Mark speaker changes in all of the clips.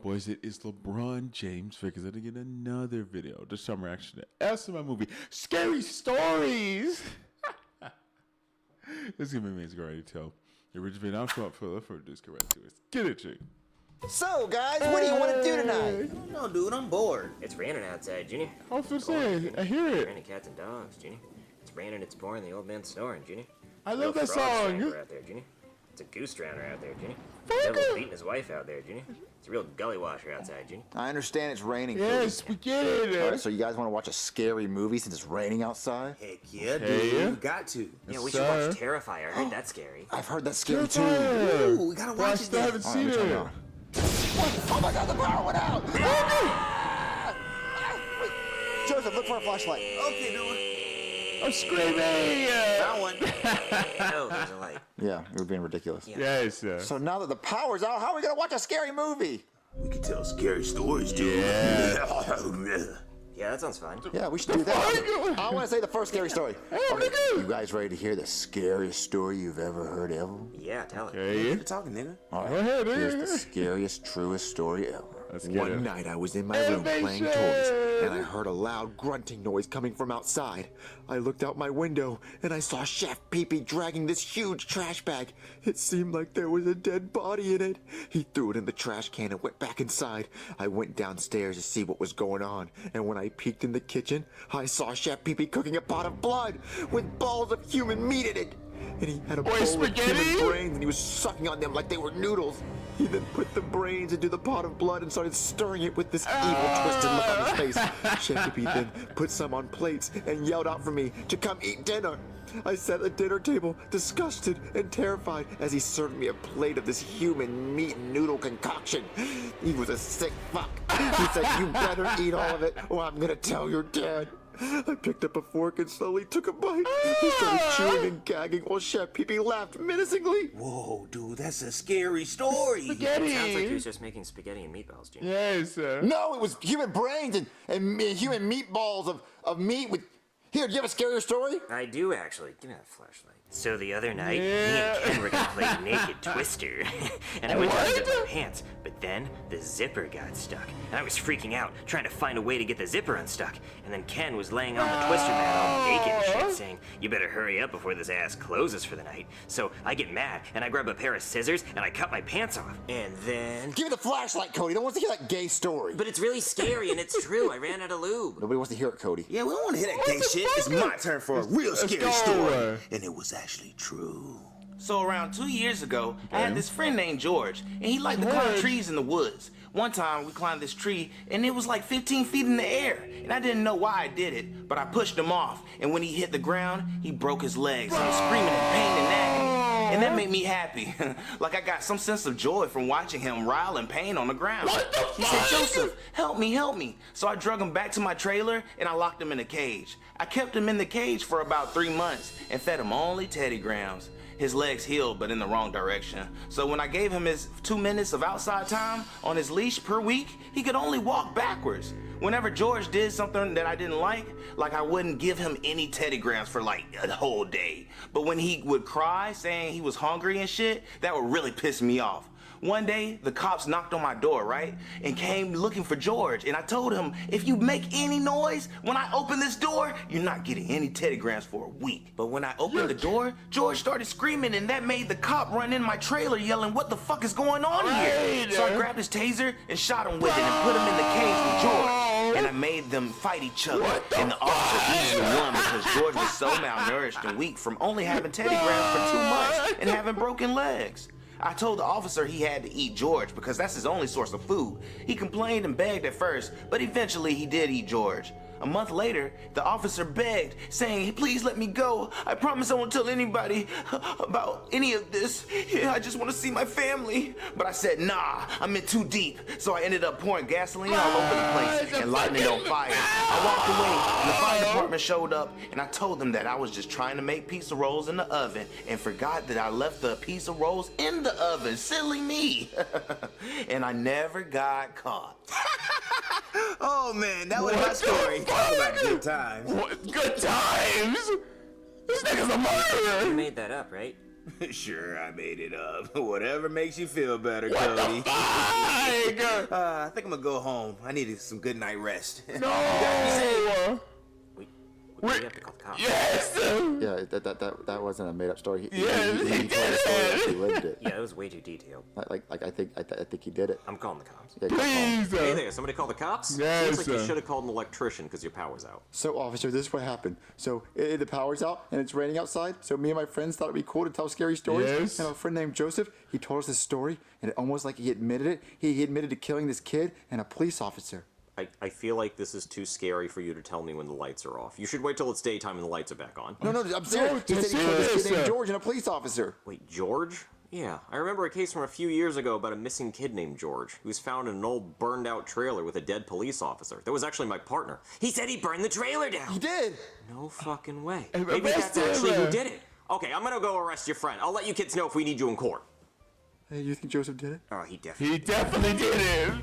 Speaker 1: boys? It is LeBron James visiting in another video. This time reaction to SML movie Scary Stories. This is gonna be amazing, already tell. The original video now come up for this. Get right to it. Get it, Jake.
Speaker 2: So, guys, what do you want to do tonight?
Speaker 3: I don't know, dude. I'm bored. It's raining outside, Junior.
Speaker 1: I was gonna say, I hear it.
Speaker 3: Raining cats and dogs, Junior. It's raining, it's pouring, the old man's snoring, Junior.
Speaker 1: I love that song.
Speaker 3: Out there, Junior. It's a goose drowner out there, Junior. The devil's beating his wife out there, Junior. It's a real gully washer outside, Junior.
Speaker 2: I understand it's raining.
Speaker 1: Yes, we get it.
Speaker 2: All right, so you guys want to watch a scary movie since it's raining outside?
Speaker 4: Heck yeah, dude. We got to.
Speaker 3: Yeah, we should watch Terrifier. I heard that's scary.
Speaker 2: I've heard that's scary too.
Speaker 4: Ooh, we gotta watch it.
Speaker 1: I still haven't seen it.
Speaker 2: Oh my God, the power went out! Joseph, look for a flashlight.
Speaker 4: Okay, dude.
Speaker 1: I'm screaming.
Speaker 4: That one.
Speaker 3: Oh, there's a light.
Speaker 2: Yeah, you were being ridiculous.
Speaker 3: Yeah.
Speaker 1: Yes.
Speaker 2: So now that the power's out, how are we gonna watch a scary movie?
Speaker 4: We can tell scary stories, dude.
Speaker 3: Yeah, that sounds fine.
Speaker 2: Yeah, we should do that. I want to say the first scary story. Okay, you guys ready to hear the scariest story you've ever heard ever?
Speaker 3: Yeah, tell it.
Speaker 1: Okay.
Speaker 4: You're talking, nigga.
Speaker 2: All right,
Speaker 1: Go ahead,
Speaker 2: here's the scariest, truest story ever.
Speaker 1: Let's get
Speaker 5: One
Speaker 1: it.
Speaker 5: night I was in my room playing toys, and I heard a loud grunting noise coming from outside. I looked out my window, and I saw Chef Peepy dragging this huge trash bag. It seemed like there was a dead body in it. He threw it in the trash can and went back inside. I went downstairs to see what was going on, and when I peeked in the kitchen, I saw Chef Peepy cooking a pot of blood with balls of human meat in it. And he had a bowl of human brains, and he was sucking on them like they were noodles. He then put the brains into the pot of blood and started stirring it with this evil, twisted look on his face. Chef Peepy then put some on plates and yelled out for me to come eat dinner. I sat at the dinner table, disgusted and terrified, as he served me a plate of this human meat noodle concoction. He was a sick fuck. He said, "You better eat all of it, or I'm gonna tell your dad." I picked up a fork and slowly took a bite. He started chewing and gagging while Chef Peepy laughed menacingly.
Speaker 4: Whoa, dude, that's a scary story.
Speaker 3: It sounds like he was just making spaghetti and meatballs, Junior.
Speaker 1: Yes.
Speaker 2: No, it was human brains and human meatballs of meat with... Here, do you have a scarier story?
Speaker 3: I do, actually. Give me that flashlight. So the other night, me and Ken were gonna play Naked Twister. And I went down to get my pants, but then the zipper got stuck. And I was freaking out, trying to find a way to get the zipper unstuck. And then Ken was laying on the twister mat all naked and shit, saying, "You better hurry up before this ass closes for the night." So I get mad, and I grab a pair of scissors, and I cut my pants off. And then...
Speaker 2: Give me the flashlight, Cody. No one wants to hear that gay story.
Speaker 3: But it's really scary, and it's true. I ran out of lube.
Speaker 2: Nobody wants to hear it, Cody.
Speaker 4: Yeah, we don't want to hear that gay shit. It's my turn for a real scary story. And it was actually true.
Speaker 6: So around 2 years ago, I had this friend named George, and he liked to climb trees in the woods. One time, we climbed this tree, and it was like 15 feet in the air, and I didn't know why I did it, but I pushed him off, and when he hit the ground, he broke his legs, and he was screaming in pain and agony. And that made me happy. Like I got some sense of joy from watching him writhe in pain on the ground. He said, "Joseph, help me, help me." So I drug him back to my trailer and I locked him in a cage. I kept him in the cage for about 3 months and fed him only Teddy Grahams. His legs healed, but in the wrong direction. So when I gave him his 2 minutes of outside time on his leash per week, he could only walk backwards. Whenever George did something that I didn't like I wouldn't give him any Teddy Grahams for like a whole day. But when he would cry saying he was hungry and shit, that would really piss me off. One day, the cops knocked on my door, right? And came looking for George. And I told him, if you make any noise when I open this door, you're not getting any Teddy Grahams for a week. But when I opened the door, George started screaming, and that made the cop run in my trailer yelling, "What the fuck is going on here?" So I grabbed his taser and shot him with it and put him in the cage with George. And I made them fight each other. And the officer easily won because George was so malnourished and weak from only having Teddy Grahams for 2 months and having broken legs. I told the officer he had to eat George because that's his only source of food. He complained and begged at first, but eventually he did eat George. A month later, the officer begged, saying, "Please let me go. I promise I won't tell anybody about any of this. I just want to see my family." But I said, "Nah, I'm in too deep." So I ended up pouring gasoline all over the place and lighting it on fire. I walked away, and the fire department showed up, and I told them that I was just trying to make pizza rolls in the oven and forgot that I left the pizza rolls in the oven. Silly me. And I never got caught.
Speaker 4: Oh, man, that was my story. Talk about good times.
Speaker 1: What? Good times? This nigga's a murderer.
Speaker 3: You made that up, right?
Speaker 4: Sure, I made it up. Whatever makes you feel better, Cody. I think I'm gonna go home. I needed some good night rest.
Speaker 1: No!
Speaker 3: We have to call the cops.
Speaker 1: Yes!
Speaker 5: Yeah, that wasn't a made-up story. He
Speaker 1: Yes,
Speaker 5: told
Speaker 1: he
Speaker 5: a story like he lived it.
Speaker 3: Yeah, it was way too detailed.
Speaker 5: Like I think he did it.
Speaker 3: I'm calling the cops.
Speaker 5: Yeah, go home.
Speaker 1: Please!
Speaker 7: Hey there, somebody call the cops?
Speaker 1: Yes,
Speaker 7: Seems like you
Speaker 1: sir.
Speaker 7: should have called an electrician because your power's out.
Speaker 5: So, officer, this is what happened. So, the power's out and it's raining outside. So, me and my friends thought it'd be cool to tell scary stories.
Speaker 1: Yes.
Speaker 5: And a friend named Joseph, he told us this story, and it almost like he admitted it. He admitted to killing this kid and a police officer.
Speaker 7: I feel like this is too scary for you to tell me when the lights are off. You should wait till it's daytime and the lights are back on.
Speaker 5: No, I'm serious. He said he killed this kid named George and a police officer.
Speaker 7: Wait, George? Yeah, I remember a case from a few years ago about a missing kid named George, who was found in an old burned-out trailer with a dead police officer. That was actually my partner. He said he burned the trailer down.
Speaker 5: He did.
Speaker 7: No fucking way.
Speaker 1: Hey,
Speaker 7: Maybe that's actually who
Speaker 1: him.
Speaker 7: did it. Okay, I'm gonna go arrest your friend. I'll let you kids know if we need you in court.
Speaker 5: Hey, you think Joseph did it?
Speaker 7: Oh, he definitely.
Speaker 1: He definitely did it!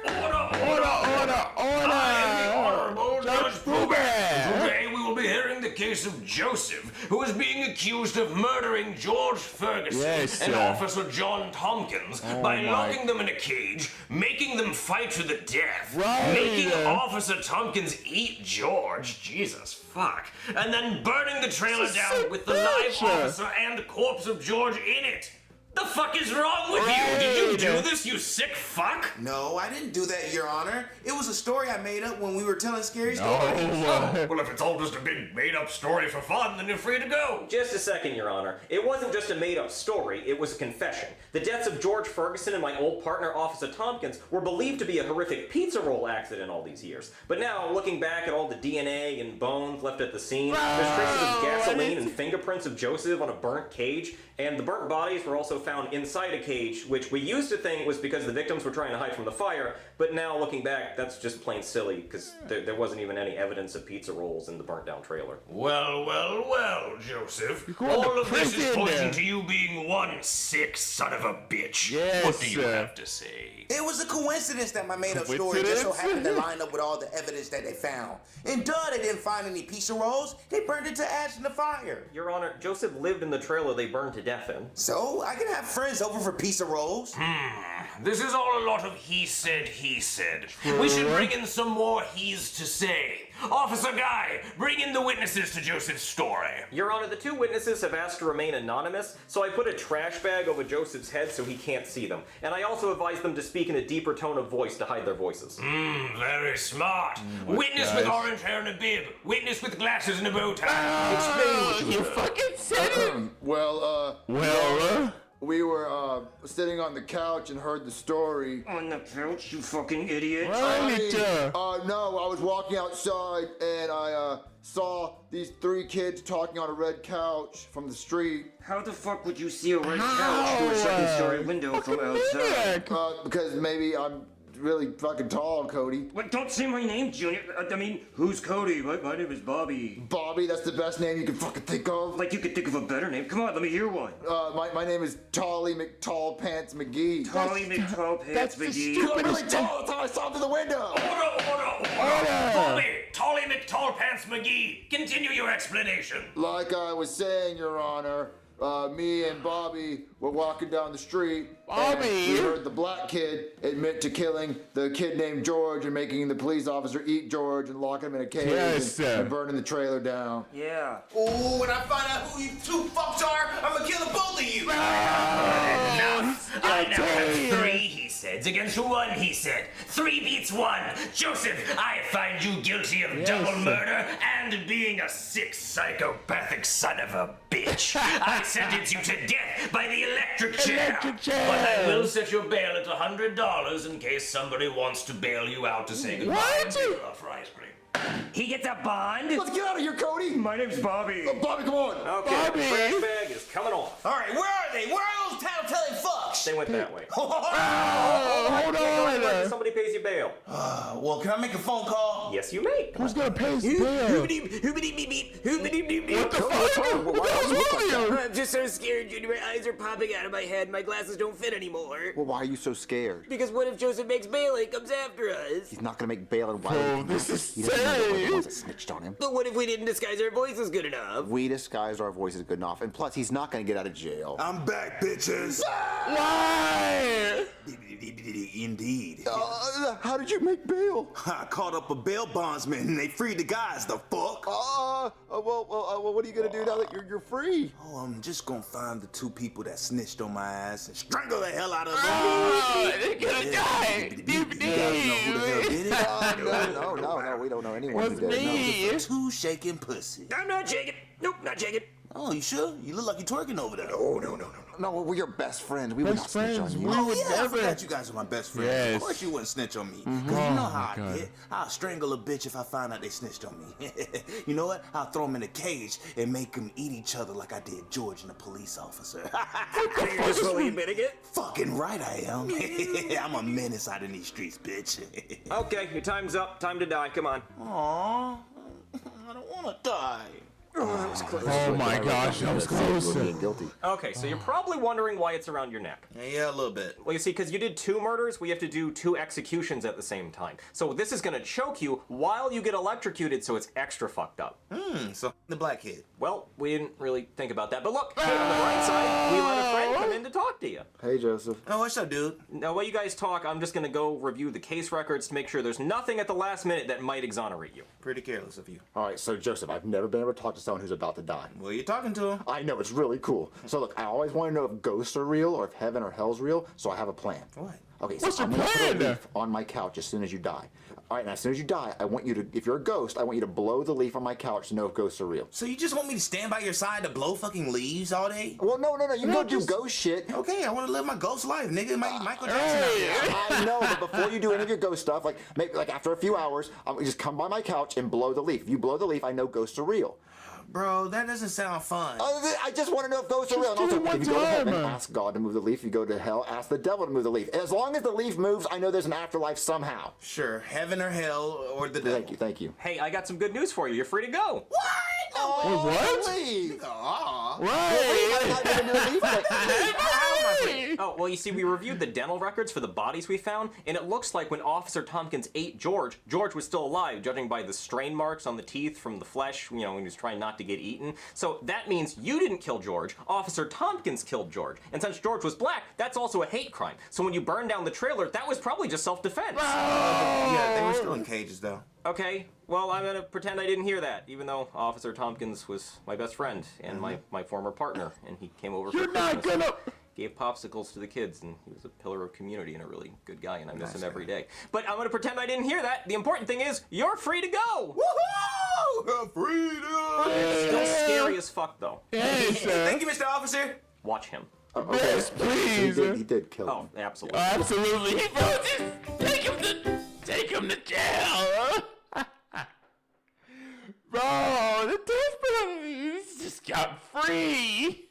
Speaker 1: Order!
Speaker 8: Honorable Judge
Speaker 1: Peepy!
Speaker 8: Today we will be hearing the case of Joseph, who is being accused of murdering George Ferguson
Speaker 1: Yes,
Speaker 8: and
Speaker 1: sir.
Speaker 8: Officer John Tompkins by
Speaker 1: my.
Speaker 8: locking them in a cage, making them fight to the death,
Speaker 1: Right.
Speaker 8: making Officer Tompkins eat George, Jesus fuck, and then burning the trailer down
Speaker 1: sick
Speaker 8: with the live
Speaker 1: bitch.
Speaker 8: officer and the corpse of George in it. The fuck is wrong with you? Did you do this, you sick fuck?
Speaker 6: No, I didn't do that, Your Honor. It was a story I made up when we were telling scary stories.
Speaker 8: Oh, well, if it's all just a big made-up story for fun, then you're free to go.
Speaker 3: Just a second, Your Honor. It wasn't just a made-up story, it was a confession. The deaths of George Ferguson and my old partner, Officer Tompkins, were believed to be a horrific pizza roll accident all these years. But now, looking back at all the DNA and bones left at the scene, there's traces of gasoline and fingerprints of Joseph on a burnt cage, and the burnt bodies were also found inside a cage, which we used to think was because the victims were trying to hide from the fire, but now looking back, that's just plain silly, because there wasn't even any evidence of pizza rolls in the burnt down trailer.
Speaker 8: Well, Joseph.
Speaker 1: going
Speaker 8: All
Speaker 1: to
Speaker 8: of this is
Speaker 1: prison
Speaker 8: pointing
Speaker 1: then.
Speaker 8: to you being one sick son of a bitch.
Speaker 1: Yes,
Speaker 8: What do you
Speaker 1: sir.
Speaker 8: have to say?
Speaker 6: It was a coincidence that my made-up story just so
Speaker 1: Coincidence?
Speaker 6: happened to line up with all the evidence that they found. And duh, they didn't find any pizza rolls. They burned it to ash in the fire.
Speaker 3: Your Honor, Joseph lived in the trailer they burned to death in.
Speaker 6: So I can have friends over for pizza rolls.
Speaker 8: This is all a lot of he said. We should bring in some more he's to say. Officer Guy, bring in the witnesses to Joseph's story.
Speaker 3: Your Honor, the two witnesses have asked to remain anonymous, so I put a trash bag over Joseph's head so he can't see them. And I also advised them to speak in a deeper tone of voice to hide their voices.
Speaker 8: Very smart. Witness
Speaker 1: guys.
Speaker 8: with orange hair and a bib. Witness with glasses and a bow tie. Explain what you
Speaker 1: You
Speaker 8: heard.
Speaker 1: fucking said it!
Speaker 9: Well, we were sitting on the couch and heard the story.
Speaker 3: On the couch, you fucking idiot.
Speaker 1: Right!
Speaker 9: No, I was walking outside and I saw these three kids talking on a red couch from the street.
Speaker 10: How the fuck would you see a red couch through a second-story window from outside?
Speaker 9: Because maybe I'm really fucking tall, Cody.
Speaker 10: Wait, don't say my name, Junior. I mean, who's Cody? My name is Bobby.
Speaker 9: Bobby, that's the best name you can fucking think of.
Speaker 10: Like you could think of a better name. Come on, let me hear one.
Speaker 9: My name is Tolly McTall Pants McGee.
Speaker 10: Holly McTall
Speaker 1: that's
Speaker 10: Pants
Speaker 1: the
Speaker 10: McGee.
Speaker 9: I'm really tall. That's how I saw through the window.
Speaker 8: Order! Bobby, Tolly McTallpants McGee, continue your explanation.
Speaker 9: Like I was saying, Your Honor, me and Bobby were walking down the street.
Speaker 1: Bobby!
Speaker 9: And we heard the black kid admit to killing the kid named George and making the police officer eat George and lock him in a cage
Speaker 1: Yes,
Speaker 9: and,
Speaker 1: sir.
Speaker 9: and burning the trailer down.
Speaker 10: Yeah.
Speaker 6: Ooh, when I find out who you two fucks are, I'm gonna kill the both of you.
Speaker 8: Enough. I now
Speaker 1: tell you.
Speaker 8: have 3 he said against 1 he said. 3 beats 1. Joseph, I find you guilty of double
Speaker 1: sir.
Speaker 8: murder and being a sick psychopathic son of a bitch. I sentence you to death by the electric chair.
Speaker 1: Electric chair.
Speaker 8: But I will set your bail at $100 in case somebody wants to bail you out to say goodbye and
Speaker 1: What?
Speaker 8: take you out for ice cream.
Speaker 10: He gets a bond?
Speaker 9: Let's get out of here, Cody.
Speaker 10: My name's Bobby.
Speaker 9: Bobby, come on.
Speaker 3: Okay,
Speaker 1: Bobby!
Speaker 3: the trash bag is coming off.
Speaker 6: All right, where are they? Where are those tattletale fucks?
Speaker 7: They went that way.
Speaker 1: Hold on.
Speaker 7: Somebody pays you bail.
Speaker 6: Well, can I make a phone call?
Speaker 7: Yes, you may.
Speaker 1: Who's gonna pay his bill? What the fuck?
Speaker 3: I'm just so scared, Junior. My eyes are popping out of my head. My glasses don't fit anymore.
Speaker 2: Well, why are you so scared?
Speaker 3: Because what if Joseph makes bail and he comes after us?
Speaker 2: He's not gonna make bail, and why
Speaker 1: Bro,
Speaker 2: would
Speaker 1: this is
Speaker 2: he doesn't know that we're the
Speaker 1: safe.
Speaker 2: ones that snitched on him.
Speaker 3: But what if we didn't disguise our voices good enough?
Speaker 2: We disguised our voices good enough, and plus, he's not gonna get out of jail.
Speaker 4: I'm back, bitches.
Speaker 1: Why?
Speaker 4: Indeed.
Speaker 2: How did you make bail?
Speaker 4: I called up a bail bondsman and they freed the guys. The fuck?
Speaker 2: Well, what are you gonna do now that you're free?
Speaker 4: Oh, I'm just gonna find the two people that snitched on my ass and strangle the hell out of them.
Speaker 1: Oh, they're gonna die.
Speaker 4: You guys know who the hell did it?
Speaker 2: No, we don't know anyone who did it.
Speaker 1: Me.
Speaker 4: Two shaking pussy.
Speaker 3: I'm not shaking. Nope, not shaking.
Speaker 4: Oh, you sure? You look like you're twerking over there.
Speaker 2: Oh, no. No, we're your best friends. We would not
Speaker 1: Best
Speaker 2: snitch on
Speaker 1: friends.
Speaker 2: you.
Speaker 1: We would
Speaker 4: I
Speaker 1: never.
Speaker 4: forgot you guys are my best friends.
Speaker 1: Yes.
Speaker 4: Of course you wouldn't snitch on me. Because you know how I get. I'll strangle a bitch if I find out they snitched on me. You know what? I'll throw them in a cage and make them eat each other like I did George and the police officer.
Speaker 3: You're just fully admitting it?
Speaker 4: Fucking right I am. I'm a menace out in these streets, bitch.
Speaker 7: Okay, your time's up. Time to die. Come on.
Speaker 4: Aww, I don't want to die.
Speaker 3: Oh, that was close.
Speaker 1: Oh my gosh, that was close.
Speaker 2: Being guilty.
Speaker 7: Okay, so you're probably wondering why it's around your neck.
Speaker 4: Yeah, a little bit.
Speaker 7: Well, you see, because you did 2 murders, we have to do 2 executions at the same time. So this is gonna choke you while you get electrocuted, so it's extra fucked up.
Speaker 4: So the black kid.
Speaker 7: Well, we didn't really think about that. But look, hey, on the right side, we let a friend come in to talk to you.
Speaker 2: Hey, Joseph.
Speaker 4: Oh, what's up, dude?
Speaker 7: Now, while you guys talk, I'm just gonna go review the case records to make sure there's nothing at the last minute that might exonerate you.
Speaker 4: Pretty careless of you.
Speaker 2: All right, so Joseph, I've never been able to talk to someone who's about to die.
Speaker 4: Well, you're talking to him.
Speaker 2: I know, it's really cool. So look, I always want to know if ghosts are real or if heaven or hell's real, so I have a plan.
Speaker 4: What?
Speaker 2: Okay, so
Speaker 1: What's your
Speaker 2: I'm gonna put a
Speaker 1: plan?
Speaker 2: leaf on my couch as soon as you die. All right, and as soon as you die, I want you to, if you're a ghost, I want you to blow the leaf on my couch to know if ghosts are real.
Speaker 4: So you just want me to stand by your side to blow fucking leaves all day?
Speaker 2: Well, no, you can go do ghost shit.
Speaker 4: Okay, I want to live my ghost life, nigga. Michael Jackson out here.
Speaker 2: I know, but before you do any of your ghost stuff, like maybe like after a few hours, just come by my couch and blow the leaf. If you blow the leaf, I know ghosts are real.
Speaker 4: Bro, that doesn't sound fun.
Speaker 2: I just want to know if ghosts are real. And
Speaker 1: do
Speaker 2: also,
Speaker 1: it one
Speaker 2: if you go to heaven,
Speaker 1: time.
Speaker 2: ask God to move the leaf. If you go to hell, ask the devil to move the leaf. As long as the leaf moves, I know there's an afterlife somehow.
Speaker 4: Sure, heaven or hell or the devil.
Speaker 2: Thank you.
Speaker 7: Hey, I got some good news for you. You're free to go.
Speaker 4: What?
Speaker 2: Oh,
Speaker 1: what?
Speaker 2: Leave.
Speaker 4: Aw.
Speaker 7: Oh, well, you see, we reviewed the dental records for the bodies we found, and it looks like when Officer Tompkins ate George, George was still alive, judging by the strain marks on the teeth from the flesh, you know, when he was trying not to get eaten. So that means you didn't kill George, Officer Tompkins killed George. And since George was black, that's also a hate crime. So when you burned down the trailer, that was probably just self-defense.
Speaker 4: Yeah, they were still in cages, though.
Speaker 7: Okay, well, I'm gonna pretend I didn't hear that, even though Officer Tompkins was my best friend and my former partner, and he came over
Speaker 1: You're
Speaker 7: for
Speaker 1: not
Speaker 7: Christmas.
Speaker 1: gonna.
Speaker 7: Gave popsicles to the kids, and he was a pillar of community and a really good guy, and I miss him every day. But I'm gonna pretend I didn't hear that. The important thing is, you're free to go!
Speaker 4: Woohoo! Freedom!
Speaker 7: Still scary as fuck, though.
Speaker 1: Hey, sir.
Speaker 4: Thank you, Mr. Officer.
Speaker 7: Watch him.
Speaker 1: Yes, please.
Speaker 2: He did kill
Speaker 7: Oh,
Speaker 2: him.
Speaker 7: absolutely.
Speaker 1: Absolutely. Bro, just take him to jail. Bro, the death penalty just got free.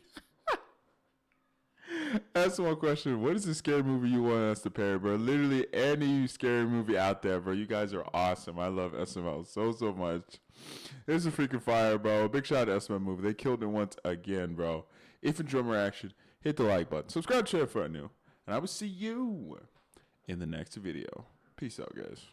Speaker 1: That's one question. What is the scary movie you want us to pair, bro? Literally any scary movie out there, bro. You guys are awesome. I love SML so much. It's a freaking fire, bro. Big shout out to SML movie. They killed it once again, bro. If you enjoy my reaction, hit the like button. Subscribe, share if you're new. And I will see you in the next video. Peace out, guys.